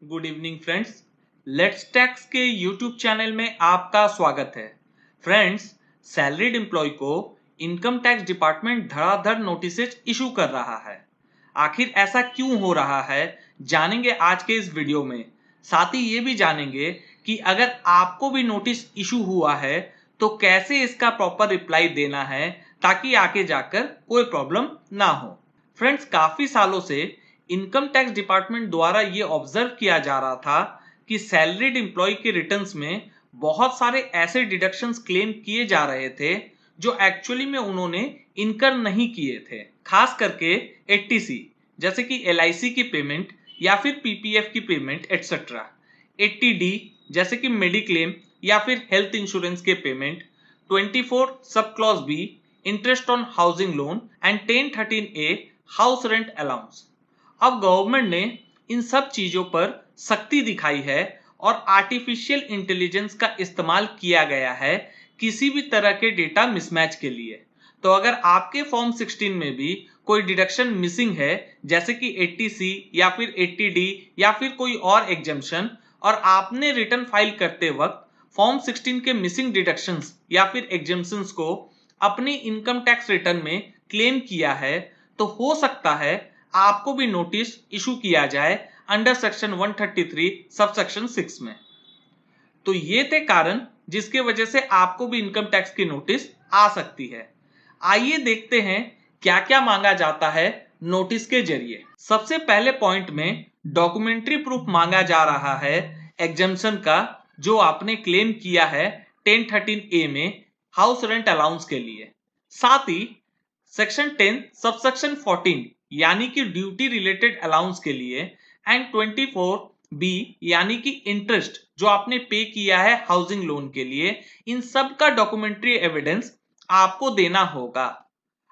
Good evening friends. Let's tax के YouTube channel में आपका स्वागत है। फ्रेंड्स, सैलरीड एम्प्लॉय को इनकम टैक्स डिपार्टमेंट धड़ाधड़ नोटिसेज इशू कर रहा है। आखिर ऐसा क्यों हो रहा है, जानेंगे आज के इस वीडियो में। साथ ही ये भी जानेंगे कि अगर आपको भी नोटिस इशू हुआ है तो कैसे इसका प्रॉपर रिप्लाई देना है ताकि आगे जाकर कोई प्रॉब्लम ना हो। फ्रेंड्स, काफी सालों से इनकम टैक्स डिपार्टमेंट द्वारा ये ऑब्जर्व किया जा रहा था कि सैलरीड एम्प्लॉय के रिटर्न्स में बहुत सारे ऐसे डिडक्शंस क्लेम किए जा रहे थे जो एक्चुअली में उन्होंने इनकर नहीं किए थे। खास करके 80C जैसे कि LIC की पेमेंट या फिर PPF की पेमेंट एटसेट्रा, 80D जैसे कि मेडिक्लेम या फिर हेल्थ इंश्योरेंस के payment, 24 sub clause B interest on housing loan and 1013A house rent allowance. अब गवर्नमेंट ने इन सब चीजों पर सख्ती दिखाई है और आर्टिफिशियल इंटेलिजेंस का इस्तेमाल किया गया है किसी भी तरह के डेटा मिसमैच के लिए। तो अगर आपके फॉर्म 16 में भी कोई डिडक्शन मिसिंग है जैसे कि 80C या फिर 80D या फिर कोई और एग्जम्पशन, और आपने रिटर्न फाइल करते वक्त फॉर्म 16 के मिसिंग डिडक्शंस या फिर एग्जम्पशंस को अपनी इनकम टैक्स रिटर्न में क्लेम किया है, तो हो सकता है आपको भी नोटिस इशू किया जाए अंडर सेक्शन 133 सबसेक्शन 6 में। तो ये थे कारण जिसके वजह से आपको भी इनकम टैक्स की नोटिस आ सकती है। आइए देखते हैं क्या क्या मांगा जाता है नोटिस के जरिए। सबसे पहले पॉइंट में डॉक्यूमेंट्री प्रूफ मांगा जा रहा है एग्जम्पशन का जो आपने क्लेम किया है 1013A में हाउस रेंट अलाउंस के लिए। साथ ही सेक्शन 10 सबसेक्शन 14 यानी कि ड्यूटी रिलेटेड अलाउंस के लिए एंड 24B यानी कि इंटरेस्ट जो आपने पे किया है हाउसिंग लोन के लिए, इन सब का डॉक्यूमेंट्री एविडेंस आपको देना होगा।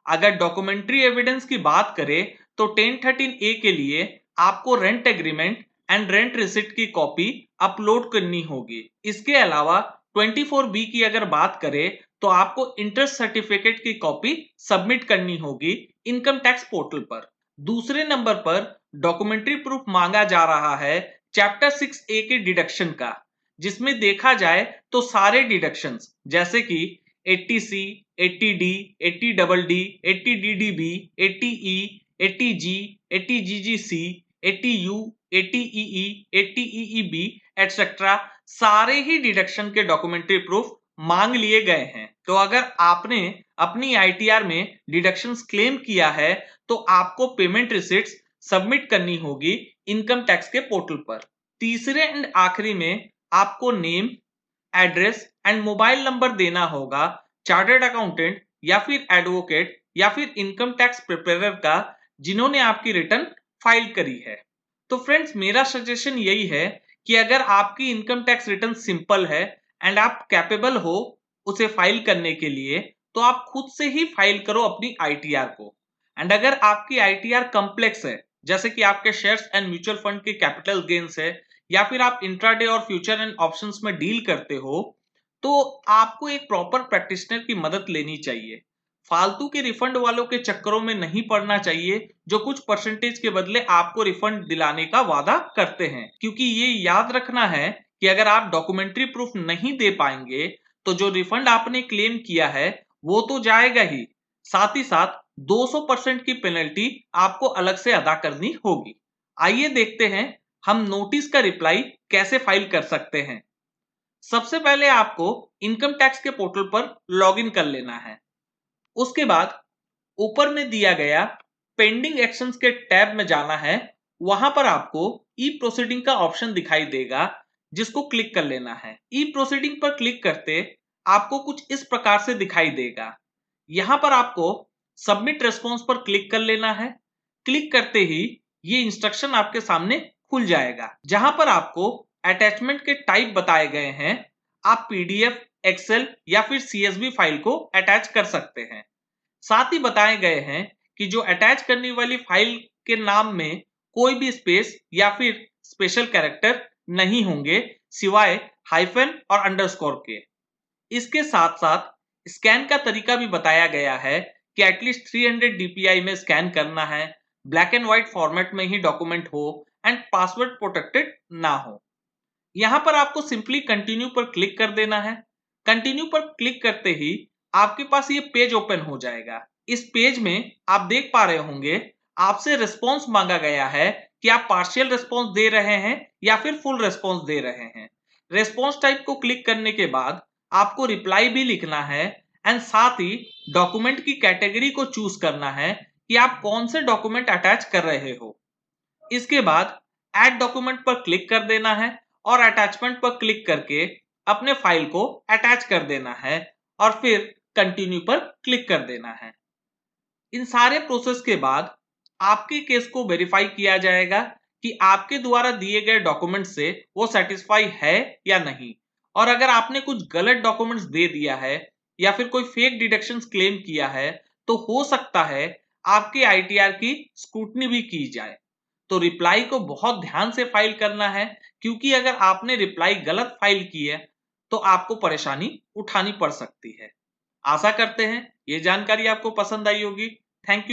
अगर डॉक्यूमेंट्री एविडेंस की बात करें तो 1013A के लिए आपको rent agreement and rent receipt की कॉपी अपलोड करनी होगी। इसके अलावा 24B की अगर बात करें तो आपको इंटरेस्ट सर्टिफिकेट की कॉपी सबमिट करनी होगी इनकम टैक्स पोर्टल पर। दूसरे नंबर पर डॉक्यूमेंट्री प्रूफ मांगा जा रहा है चैप्टर 6A के डिडक्शन का, जिसमें देखा जाए तो सारे डिडक्शंस जैसे कि 80C, 80D, 80DD, 80DDB, 80E, 80G, 80GGC, 80U, 80EE, 80EEB etcetera सारे ही डिडक्शन के डॉक्यूमेंट्री प्रूफ मांग लिए गए हैं। तो अगर आपने अपनी ITR में डिडक्शंस क्लेम किया है तो आपको पेमेंट रिसिप्ट्स सबमिट करनी होगी इनकम टैक्स के पोर्टल पर। तीसरे एंड आखिरी में आपको name, address and mobile number देना होगा चार्टर्ड अकाउंटेंट या फिर एडवोकेट या फिर इनकम टैक्स प्रिपेयरर का जिन्होंने आपकी रिटर्न फाइल करी है। तो फ्रेंड्स, मेरा सजेशन यही है कि अगर आपकी इनकम टैक्स रिटर्न सिंपल है एंड आप कैपेबल हो उसे फाइल करने के लिए, तो आप खुद से ही फाइल करो अपनी ITR को। एंड अगर आपकी ITR कॉम्प्लेक्स है जैसे कि आपके शेयर्स एंड म्यूचुअल फंड के कैपिटल गेन्स है या फिर आप इंट्राडे और फ्यूचर एंड ऑप्शंस में डील करते हो, तो आपको एक प्रॉपर प्रैक्टिशनर की मदद लेनी चाहिए। फालतू के रिफंड वालों के चक्करों में नहीं पड़ना चाहिए जो कुछ परसेंटेज के बदले आपको रिफंड दिलाने का वादा करते हैं, क्योंकि ये याद रखना है कि अगर आप डॉक्यूमेंट्री प्रूफ नहीं दे पाएंगे तो जो रिफंड आपने क्लेम किया है वो तो जाएगा ही, साथ ही साथ 200% की पेनल्टी आपको अलग से अदा करनी होगी। आइए देखते हैं हम नोटिस का रिप्लाई कैसे फाइल कर सकते हैं। सबसे पहले आपको इनकम टैक्स के पोर्टल पर लॉगिन कर लेना है। उसके बाद ऊपर में दिया गया पेंडिंग एक्शंस के टैब में जाना है। वहां पर आपको ई प्रोसीडिंग का ऑप्शन दिखाई देगा जिसको क्लिक कर लेना है। ई प्रोसीडिंग पर क्लिक करते आपको कुछ इस प्रकार से दिखाई देगा। यहां पर आपको सबमिट रेस्पॉन्स पर क्लिक कर लेना है। क्लिक करते ही ये इंस्ट्रक्शन आपके सामने खुल जाएगा जहां पर आपको अटैचमेंट के टाइप बताए गए हैं। आप PDF, एक्सेल या फिर CSV फाइल को अटैच कर सकते हैं। साथ ही बताए गए हैं कि जो अटैच करने वाली फाइल के नाम में कोई भी स्पेस या फिर स्पेशल कैरेक्टर नहीं होंगे सिवाय हाइफन और अंडरस्कोर के। इसके साथ साथ स्कैन का तरीका भी बताया गया है कि एटलीस्ट 300 DPI में स्कैन करना है, ब्लैक एंड व्हाइट फॉर्मेट में ही डॉक्यूमेंट हो एंड पासवर्ड प्रोटेक्टेड ना हो। यहां पर आपको सिंपली कंटिन्यू पर क्लिक कर देना है। कंटिन्यू पर क्लिक करते ही आपके पास ये पेज ओपन हो जाएगा। इस पेज में आप देख पा रहे होंगे आपसे रिस्पॉन्स मांगा गया है कि आप पार्शियल रिस्पॉन्स दे रहे हैं या फिर फुल रिस्पॉन्स दे रहे हैं। रिस्पॉन्स टाइप को क्लिक करने के बाद आपको रिप्लाई भी लिखना है एंड साथ ही डॉक्यूमेंट की कैटेगरी को चूज करना है कि आप कौन से डॉक्यूमेंट अटैच कर रहे हो। इसके बाद ऐड डॉक्यूमेंट पर क्लिक कर देना है और अटैचमेंट पर क्लिक करके अपने फाइल को अटैच कर देना है और फिर कंटिन्यू पर क्लिक कर देना है। इन सारे प्रोसेस के बाद आपके केस को वेरीफाई किया जाएगा कि आपके द्वारा दिए गए डॉक्यूमेंट से वो सेटिस्फाई है या नहीं। और अगर आपने कुछ गलत डॉक्यूमेंट्स दे दिया है या फिर कोई फेक डिडक्शंस क्लेम किया है तो हो सकता है आपके आईटीआर की स्क्रूटनी भी की जाए। तो रिप्लाई को बहुत ध्यान से फाइल करना है, क्योंकि अगर आपने रिप्लाई गलत फाइल की है तो आपको परेशानी उठानी पड़ सकती है। आशा करते हैं ये जानकारी आपको पसंद आई होगी। Thank you.